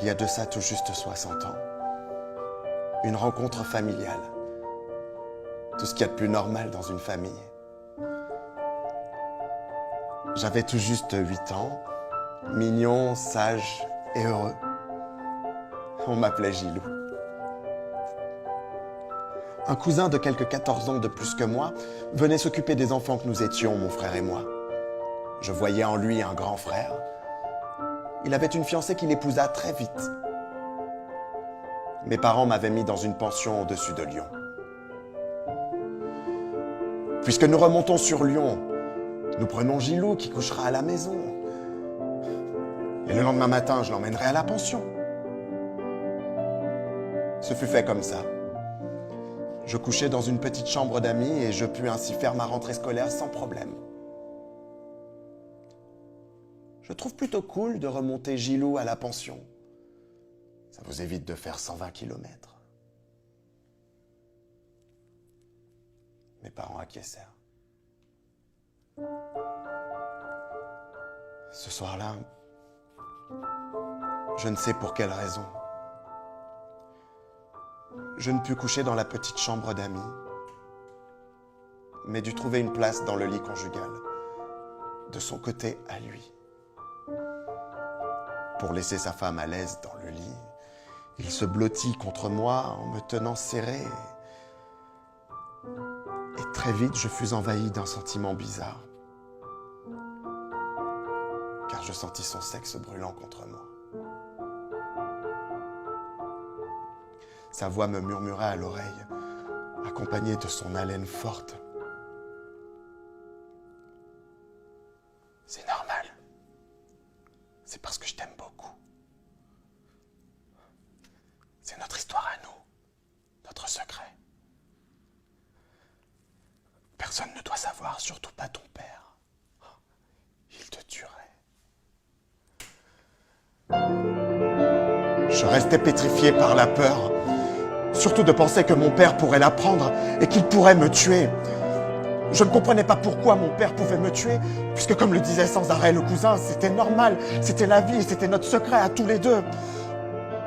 Il y a de ça tout juste 60 ans. Une rencontre familiale. Tout ce qu'il y a de plus normal dans une famille. J'avais tout juste 8 ans, mignon, sage et heureux. On m'appelait Gilou. Un cousin de quelques 14 ans de plus que moi venait s'occuper des enfants que nous étions, mon frère et moi. Je voyais en lui un grand frère. Il avait une fiancée qu'il épousa très vite. Mes parents m'avaient mis dans une pension au-dessus de Lyon. Puisque nous remontons sur Lyon, nous prenons Gilou qui couchera à la maison. Et le lendemain matin, je l'emmènerai à la pension. Ce fut fait comme ça. Je couchai dans une petite chambre d'amis et je pus ainsi faire ma rentrée scolaire sans problème. Je trouve plutôt cool de remonter Gilou à la pension. Ça vous évite de faire 120 km. Mes parents acquiescèrent. Ce soir-là, je ne sais pour quelle raison, je ne pus coucher dans la petite chambre d'amis, mais dû trouver une place dans le lit conjugal, de son côté à lui. Pour laisser sa femme à l'aise dans le lit, il se blottit contre moi en me tenant serré. Et très vite, je fus envahi d'un sentiment bizarre, car je sentis son sexe brûlant contre moi. Sa voix me murmura à l'oreille, accompagnée de son haleine forte. C'est normal. C'est parce que je t'aime beaucoup. C'est notre histoire à nous, notre secret. Personne ne doit savoir, surtout pas ton père. Il te tuerait. Je restais pétrifié par la peur, surtout de penser que mon père pourrait l'apprendre et qu'il pourrait me tuer. Je ne comprenais pas pourquoi mon père pouvait me tuer, puisque comme le disait sans arrêt le cousin, c'était normal, c'était la vie, c'était notre secret à tous les deux.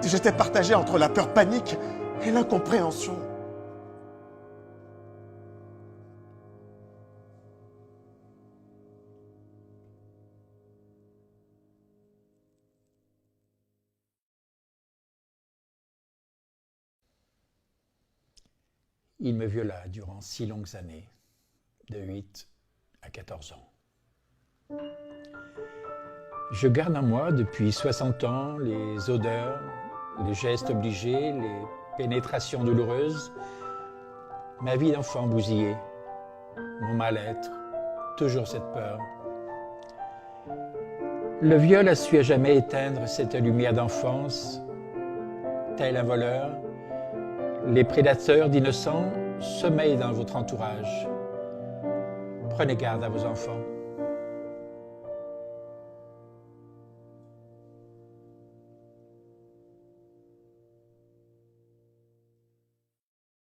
J'étais partagé entre la peur panique et l'incompréhension. Il me viola durant 6 longues années, de 8 à 14 ans. Je garde en moi depuis 60 ans les odeurs, les gestes obligés, les pénétrations douloureuses, ma vie d'enfant bousillée, mon mal-être, toujours cette peur. Le viol a su à jamais éteindre cette lumière d'enfance, tel un voleur. Les prédateurs d'innocents sommeillent dans votre entourage. Prenez garde à vos enfants.